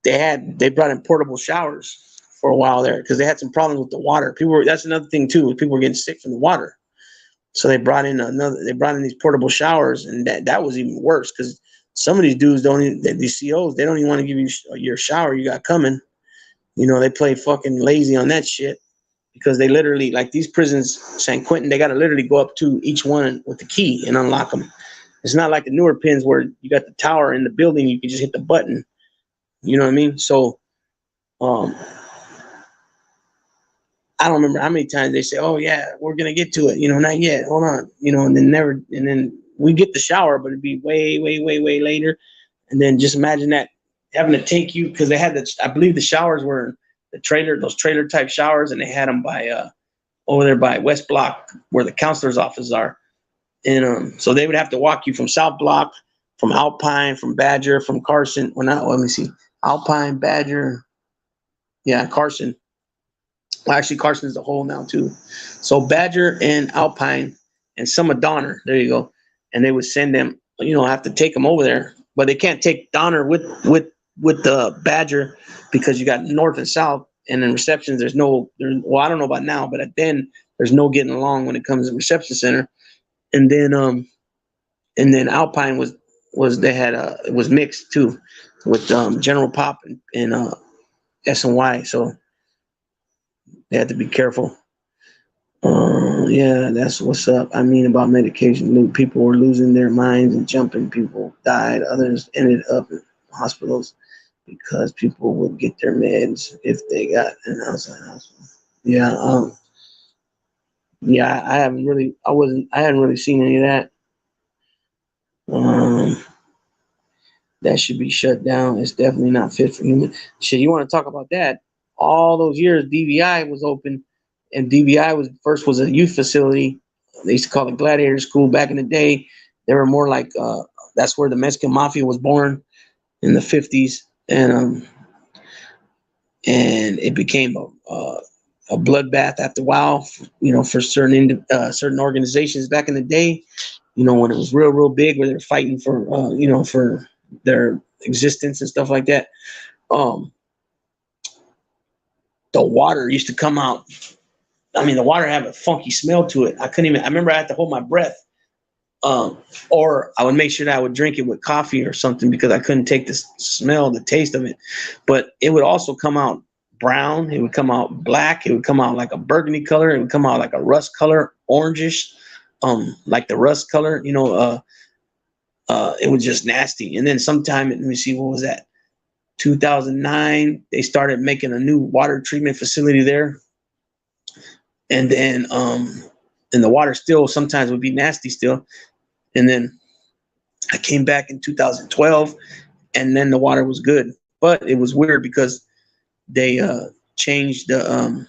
they brought in portable showers for a while there because they had some problems with the water. That's another thing too. People were getting sick from the water, so they brought in these portable showers, and that was even worse because some of these dudes these COs, they don't even want to give you your shower you got coming. You know, they play fucking lazy on that shit because they literally, like these prisons, San Quentin, they got to literally go up to each one with the key and unlock them. It's not like the newer pins where you got the tower in the building, you can just hit the button. You know what I mean? So, um, I don't remember how many times they say, "Oh yeah, we're gonna get to it." You know, not yet. Hold on. You know, and then we get the shower, but it'd be way, way, way, way later. And then just imagine that having to take you because they had I believe the showers were those trailer type showers, and they had them by over there by West Block where the counselor's offices are. And so they would have to walk you from South Block, from Alpine, from Badger, from Carson. Well, not let me see, Alpine, Badger, yeah, Carson. Well, actually, Carson is the whole now too. So Badger and Alpine and some of Donner. There you go. And they would send them. You know, have to take them over there, but they can't take Donner with the Badger because you got North and South. And in receptions, well, I don't know about now, but then there's no getting along when it comes to reception center. And then Alpine it was mixed too with General Pop and S&Y, so they had to be careful. Yeah, that's what's up. I mean, about medication, people were losing their minds and jumping. People died. Others ended up in hospitals because people would get their meds if they got an outside hospital. Yeah, yeah. I hadn't really seen any of that. Um, that should be shut down. It's definitely not fit for human. Shit, you want to talk about that? All those years DVI was open, and DVI was a youth facility. They used to call it Gladiator School back in the day. They were more like that's where the Mexican Mafia was born in the 50s, and it became a bloodbath after a while. You know, for certain organizations back in the day. You know, when it was real big, where they were fighting for for their existence and stuff like that. Um, the water used to come out. I mean, the water had a funky smell to it. I remember I had to hold my breath. Or I would make sure that I would drink it with coffee or something because I couldn't take the smell, the taste of it. But it would also come out brown. It would come out black. It would come out like a burgundy color. It would come out like a rust color, orangish, like the rust color, it was just nasty. And then sometime, let me see, what was that? 2009, they started making a new water treatment facility there. And then, and the water still sometimes would be nasty still. And then I came back in 2012, and then the water was good. But it was weird because they changed the,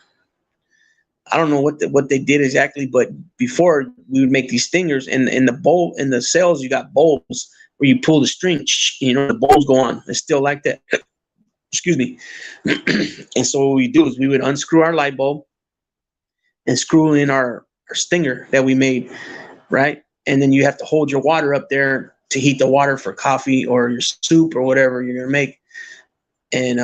I don't know what they did exactly, but before we would make these stingers in the cells, you got bowls where you pull the string, the bulbs go on. It's still like that. Excuse me. And so what we do is we would unscrew our light bulb and screw in our stinger that we made, right? And then you have to hold your water up there to heat the water for coffee or your soup or whatever you're gonna make, and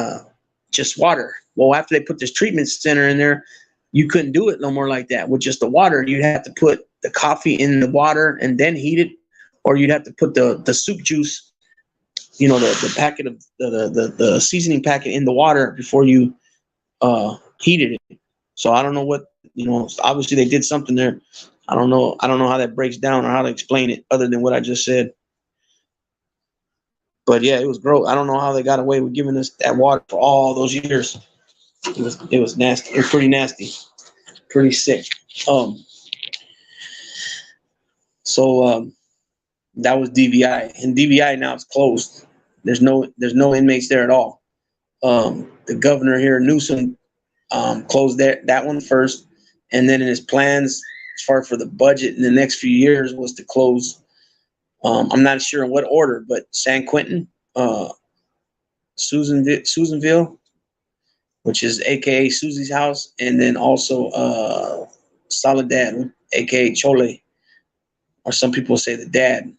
just water. Well, after they put this treatment center in there, you couldn't do it no more like that with just the water. You'd have to put the coffee in the water and then heat it, or you'd have to put the soup juice, the packet of the seasoning packet in the water before you heated it. So I don't know what, obviously they did something there. I don't know how that breaks down or how to explain it other than what I just said. But yeah, it was gross. I don't know how they got away with giving us that water for all those years. It was nasty. It was pretty nasty, pretty sick. So that was DVI, and DVI now it's closed. There's no inmates there at all. The governor here, Newsom, closed that one first, and then in his plans, as far for the budget in the next few years, was to close. I'm not sure in what order, but San Quentin, Susanville, which is AKA Susie's house, and then also Soledad, AKA Chole, or some people say the dad.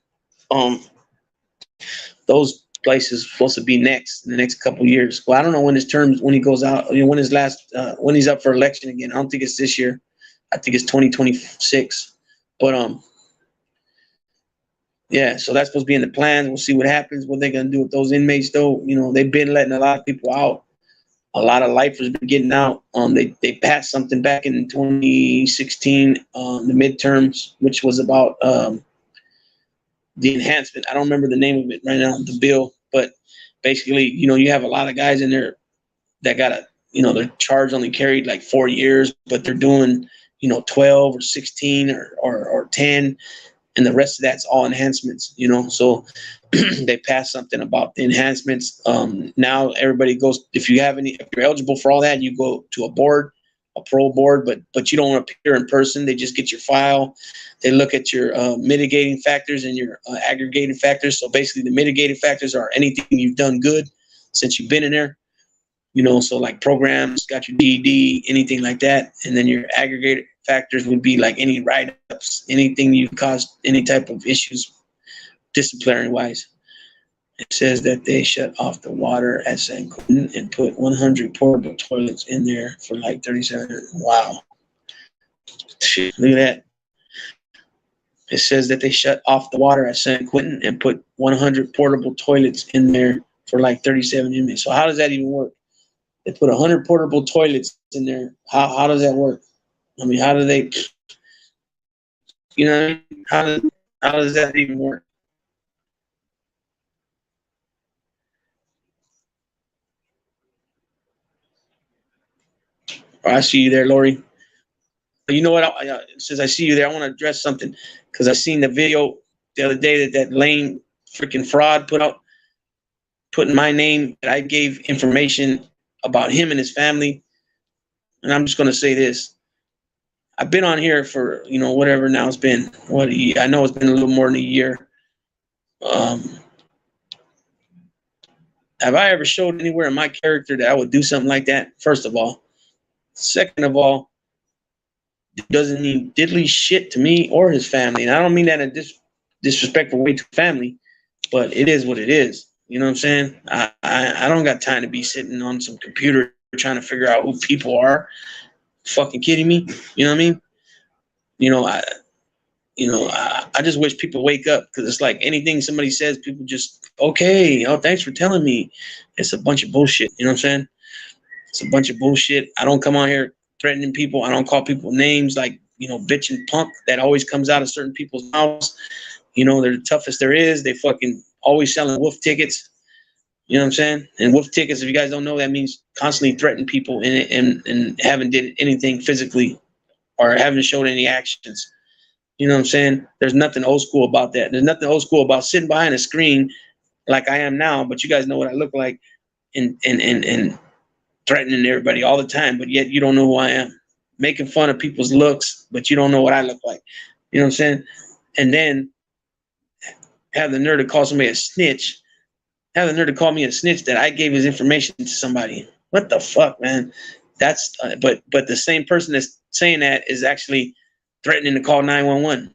Those places supposed to be next in the next couple of years. Well, I don't know when when he goes out, when he's up for election again. I don't think it's this year. I think it's 2026. But yeah, so that's supposed to be in the plans. We'll see what happens. What they're gonna do with those inmates, though. They've been letting a lot of people out. A lot of lifers been getting out. They passed something back in 2016, the midterms, which was about the enhancement. I don't remember the name of it right now, the bill, but basically, you have a lot of guys in there that got their charge only carried like 4 years, but they're doing, 12 or 16 or 10, and the rest of that's all enhancements, so they passed something about the enhancements. Now everybody goes, if you're eligible for all that, you go to a parole board, but you don't appear in person. They just get your file. They look at your mitigating factors and your aggregating factors. So basically the mitigating factors are anything you've done good since you've been in there, so like programs, got your GED, anything like that. And then your aggregated factors would be like any write-ups, anything you've caused any type of issues disciplinary wise. It says that they shut off the water at San Quentin and put 100 portable toilets in there for like 37. Wow. Shit, look at that. It says that they shut off the water at San Quentin and put 100 portable toilets in there for like 37 inmates. So how does that even work? They put 100 portable toilets in there. How does that work? I mean, how do they, how does that even work? I see you there, Lori. You know what? Since I see you there, I want to address something because I seen the video the other day that lame freaking fraud put out, putting my name. That I gave information about him and his family, and I'm just going to say this: I've been on here for whatever now it's been. I know it's been a little more than a year. Have I ever showed anywhere in my character that I would do something like that? First of all. Second of all, it doesn't mean diddly shit to me or his family. And I don't mean that in a disrespectful way to family, but it is what it is. You know what I'm saying? I don't got time to be sitting on some computer trying to figure out who people are. Fucking kidding me? You know what I mean? I just wish people wake up, because it's like anything somebody says, people just, okay, oh, thanks for telling me. It's a bunch of bullshit. You know what I'm saying? It's a bunch of bullshit. I don't come on here threatening people. I don't call people names like, bitch and punk. That always comes out of certain people's mouths. They're the toughest there is. They fucking always selling wolf tickets. You know what I'm saying? And wolf tickets, if you guys don't know, that means constantly threatening people and haven't did anything physically or haven't showed any actions. You know what I'm saying? There's nothing old school about that. There's nothing old school about sitting behind a screen like I am now, but you guys know what I look like and threatening everybody all the time, but yet you don't know who I am. Making fun of people's looks, but you don't know what I look like. You know what I'm saying? And then have the nerve to call somebody a snitch, have the nerve to call me a snitch that I gave his information to somebody. What the fuck, man? That's but the same person that's saying that is actually threatening to call 911.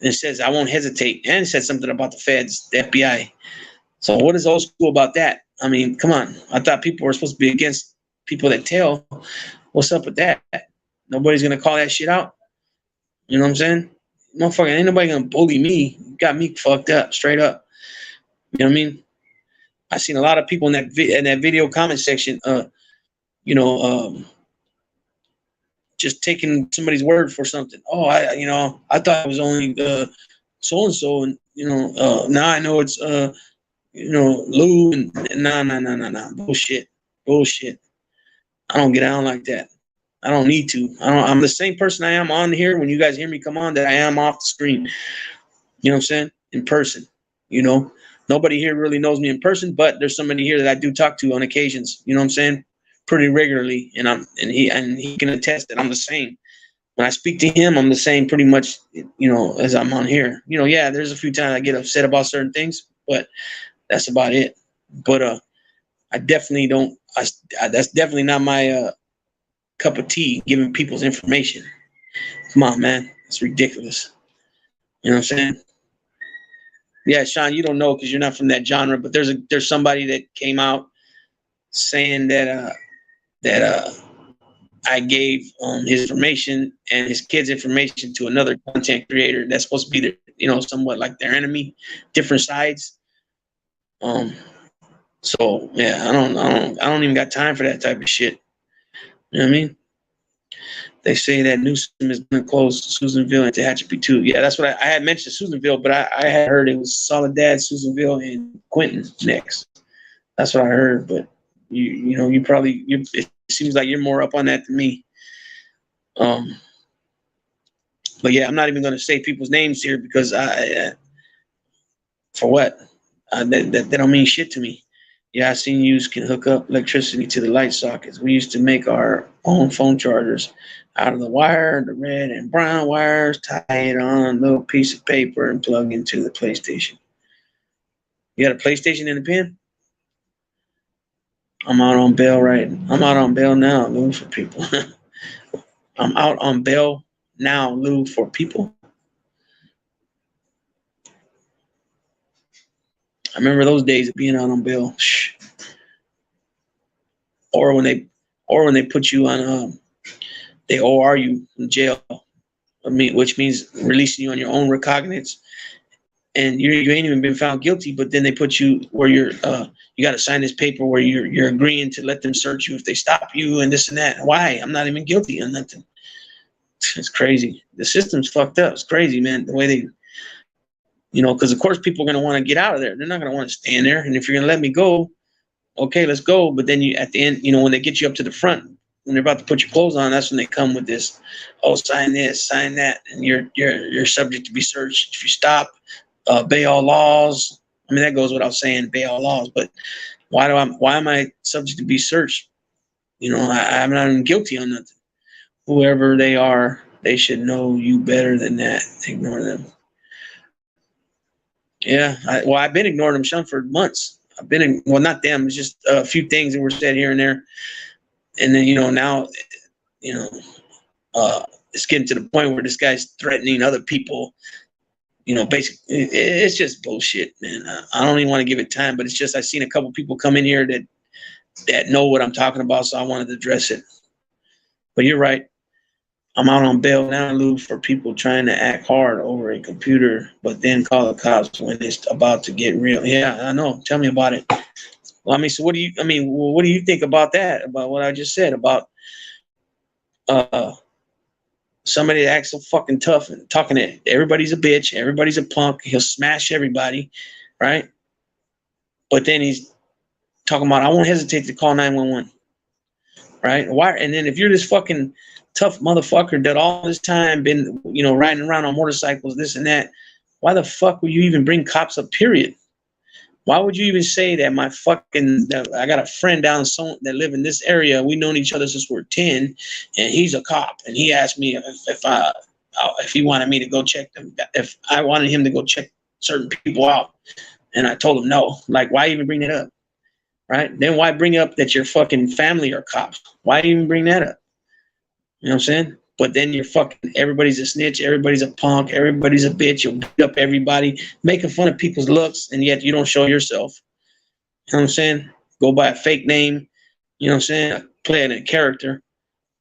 And says I won't hesitate, and said something about the feds, the FBI. So what is old school about that? I mean, come on. I thought people were supposed to be against people that tell. What's up with that? Nobody's gonna call that shit out. You know what I'm saying? Motherfucker, ain't nobody gonna bully me. You got me fucked up, straight up. You know what I mean? I seen a lot of people in that video comment section, just taking somebody's word for something. Oh, I thought it was only so and so, and now I know it's Lou, and nah, bullshit. I don't get down like that. I don't need to. I'm the same person I am on here when you guys hear me come on that I am off the screen. You know what I'm saying? In person. Nobody here really knows me in person, but there's somebody here that I do talk to on occasions. You know what I'm saying? Pretty regularly, and he can attest that I'm the same. When I speak to him, I'm the same pretty much, as I'm on here. Yeah, there's a few times I get upset about certain things, but that's about it. But I definitely don't. That's definitely not my cup of tea. Giving people's information. Come on, man, it's ridiculous. You know what I'm saying? Yeah, Sean, you don't know because you're not from that genre. But there's somebody that came out saying that I gave his information and his kids' information to another content creator that's supposed to be somewhat like their enemy, different sides. So yeah, I don't even got time for that type of shit. You know what I mean? They say that Newsom is going to close Susanville and Tehachapi too. Yeah, that's what I had mentioned Susanville, but I had heard it was Soledad, Susanville, and Quentin next. That's what I heard, but you probably it seems like you're more up on that than me. But yeah, I'm not even going to say people's names here because for what? That don't mean shit to me. Yeah, I seen yous can hook up electricity to the light sockets. We used to make our own phone chargers out of the wire, the red and brown wires, tie it on a little piece of paper and plug into the PlayStation. You got a PlayStation in the pen? I'm out on bail now, Lou, for people. I'm out on bail now, Lou, for people. I remember those days of being out on bail. Shh. Or when they put you on they OR you in jail. Which means releasing you on your own recognizance. And you ain't even been found guilty, but then they put you where you got to sign this paper where you're agreeing to let them search you if they stop you and this and that. Why? I'm not even guilty on nothing. It's crazy. The system's fucked up. It's crazy, man. The way they, because of course people are going to want to get out of there. They're not going to want to stay in there. And if you're going to let me go, okay, let's go. But then at the end, when they get you up to the front, when they're about to put your clothes on, that's when they come with this, sign this, sign that, and you're subject to be searched if you stop. Obey all laws. I mean, that goes without saying, obey all laws. But why am I subject to be searched? I'm not even guilty on nothing. Whoever they are, they should know you better than that. Ignore them. Yeah, I've been ignoring them, Sean, for months. Not them. It's just a few things that were said here and there, and then now, it's getting to the point where this guy's threatening other people. Basically, it's just bullshit, man. I don't even want to give it time, but it's just I've seen a couple people come in here that know what I'm talking about, so I wanted to address it. But you're right. I'm out on bail now, Lou, for people trying to act hard over a computer, but then call the cops when it's about to get real. Yeah, I know. Tell me about it. Well, so what do you think about that? About what I just said about somebody that acts so fucking tough and talking to everybody's a bitch, everybody's a punk, he'll smash everybody, right? But then he's talking about, I won't hesitate to call 911, right? Why? And then if you're this fucking tough motherfucker that all this time been, riding around on motorcycles, this and that, why the fuck would you even bring cops up, period? Why would you even say that I got a friend down that live in this area. We've known each other since we're 10, and he's a cop. And he asked me if if he wanted me to go check them, if I wanted him to go check certain people out, and I told him no. Like, why even bring it up, right? Then why bring up that your fucking family are cops? Why even bring that up? You know what I'm saying? But then you're fucking, everybody's a snitch, everybody's a punk, everybody's a bitch. You'll beat up everybody, making fun of people's looks, and yet you don't show yourself. You know what I'm saying? Go by a fake name. You know what I'm saying? Playing a character.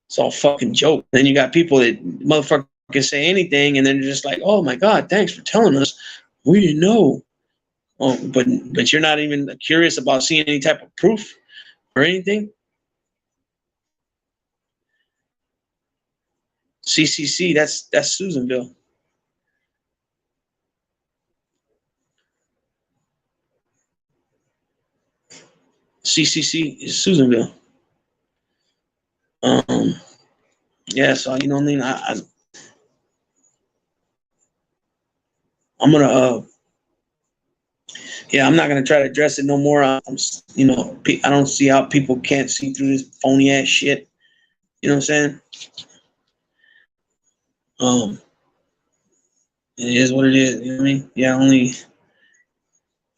It's all fucking joke. Then you got people that motherfucker can say anything, and then they're just like, "Oh my God, thanks for telling us. We didn't know." Oh, but you're not even curious about seeing any type of proof or anything. CCC, that's Susanville. CCC is Susanville. Yeah, so you know what I mean. I'm gonna yeah, I'm not gonna try to address it no more. You know, I don't see how people can't see through this phony ass shit. You know what I'm saying? It is what it is. You know what I mean?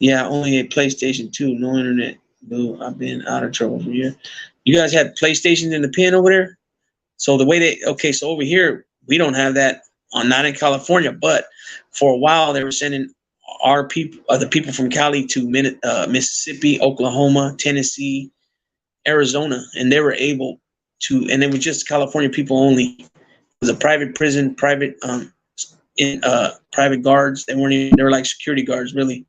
Only a PlayStation 2, no internet. Dude, I've been out of trouble for years. You guys had PlayStations in the pen over there? So the way so over here, we don't have that not in California, but for a while they were sending our people, the people from Cali to Mississippi, Oklahoma, Tennessee, Arizona, and they were able to, and it was just California people only. It was a private prison, private guards. They were like security guards really.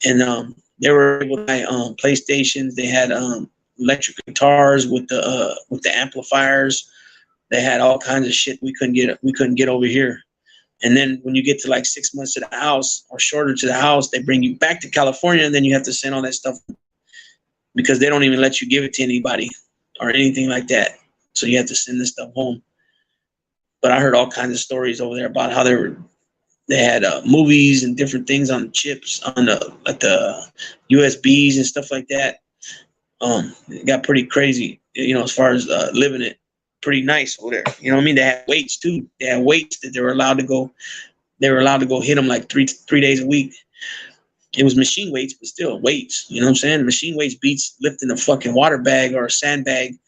And they were able to buy PlayStations. They had electric guitars with the amplifiers. They had all kinds of shit we couldn't get over here. And then when you get to like 6 months to the house or shorter to the house, they bring you back to California, and then you have to send all that stuff because they don't even let you give it to anybody or anything like that. So you have to send this stuff home. But I heard all kinds of stories over there about how they had movies and different things on the chips, on the USBs and stuff like that. It got pretty crazy, you know, as far as living it. Pretty nice over there. You know what I mean? They had weights too. They had weights that they were allowed to go. They were allowed to go hit them like three days a week. It was machine weights, but still weights. You know what I'm saying? Machine weights beats lifting a fucking water bag or a sandbag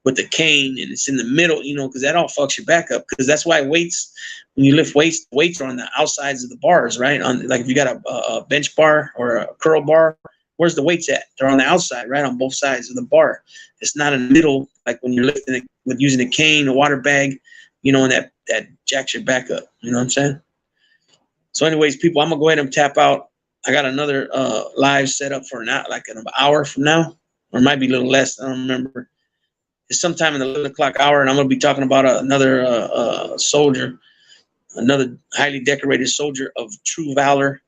with a cane, and it's in the middle. You know, because that all fucks your back up. Because that's why weights, when you lift weights, weights are on the outsides of the bars, right? On like if you got a bench bar or a curl bar, where's the weights at? They're on the outside, right, on both sides of the bar. It's not in the middle, like when you're lifting it with using a cane, a water bag, you know, and that jacks your back up. You know what I'm saying? So, anyways, people, I'm gonna go ahead and tap out. I got another live set up for like an hour from now, or it might be a little less. I don't remember. It's sometime in the 11 o'clock hour, and I'm gonna be talking about another soldier, another highly decorated soldier of true valor,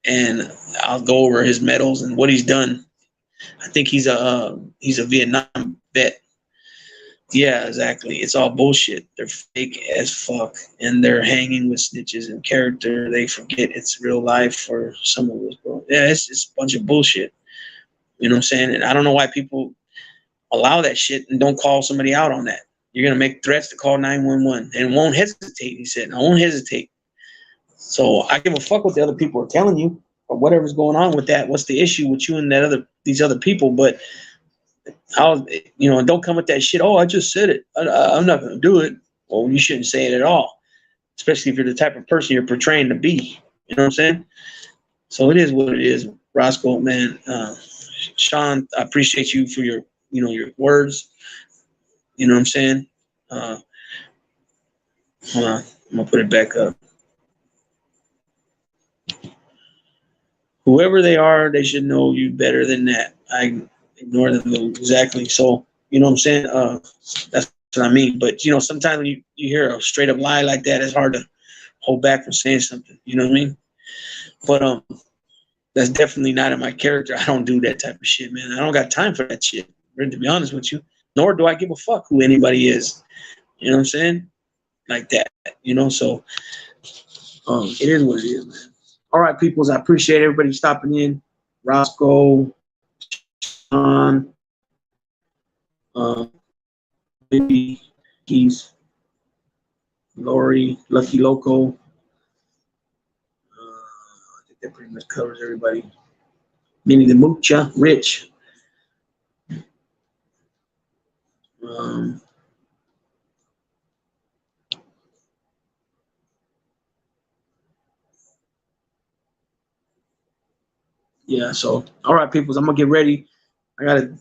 and I'll go over his medals and what he's done. I think he's a Vietnam vet. Yeah, exactly. It's all bullshit. They're fake as fuck, and they're hanging with snitches and character. They forget it's real life for some of us, bro. Yeah, it's just a bunch of bullshit. You know what I'm saying? And I don't know why people allow that shit and don't call somebody out on that. You're gonna make threats to call 911 and won't hesitate. He said, "I won't hesitate." So I give a fuck what the other people are telling you or whatever's going on with that. What's the issue with you and these other people? But don't come with that shit. Oh, I just said it. I'm not going to do it. Well, you shouldn't say it at all, especially if you're the type of person you're portraying to be. You know what I'm saying? So it is what it is, Roscoe, man. Sean, I appreciate you for your words. You know what I'm saying? Hold on. I'm going to put it back up. Whoever they are, they should know you better than that. I ignore them exactly. So, you know what I'm saying? That's what I mean. But, sometimes when you hear a straight up lie like that, it's hard to hold back from saying something. You know what I mean? But that's definitely not in my character. I don't do that type of shit, man. I don't got time for that shit, to be honest with you. Nor do I give a fuck who anybody is. You know what I'm saying? Like that, So it is what it is, man. All right, peoples. I appreciate everybody stopping in. Roscoe, Sean, maybe Keys. Lori, Lucky Loco. I think that pretty much covers everybody. Minnie the Moocha, Rich. Um, yeah, so all right, peoples, I'm gonna get ready. I gotta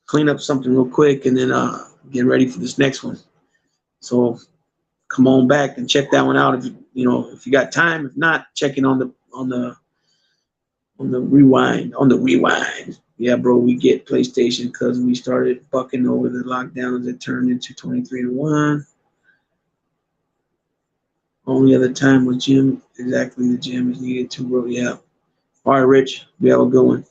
clean up something real quick and then get ready for this next one. So come on back and check that one out if if you got time. If not, check it on the rewind. On the rewind. Yeah, bro, we get PlayStation because we started bucking over the lockdowns that turned into 23-1. Only other time was gym. Exactly, the gym is needed too, bro. Yeah. All right, Rich, we have a good one.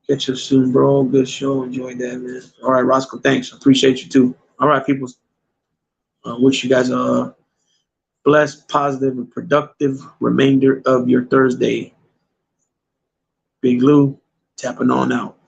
Catch you soon, bro. Good show. Enjoyed that, man. All right, Roscoe, thanks. Appreciate you too. All right, people. Wish you guys a blessed, positive, and productive remainder of your Thursday. Big Lou, tapping on out.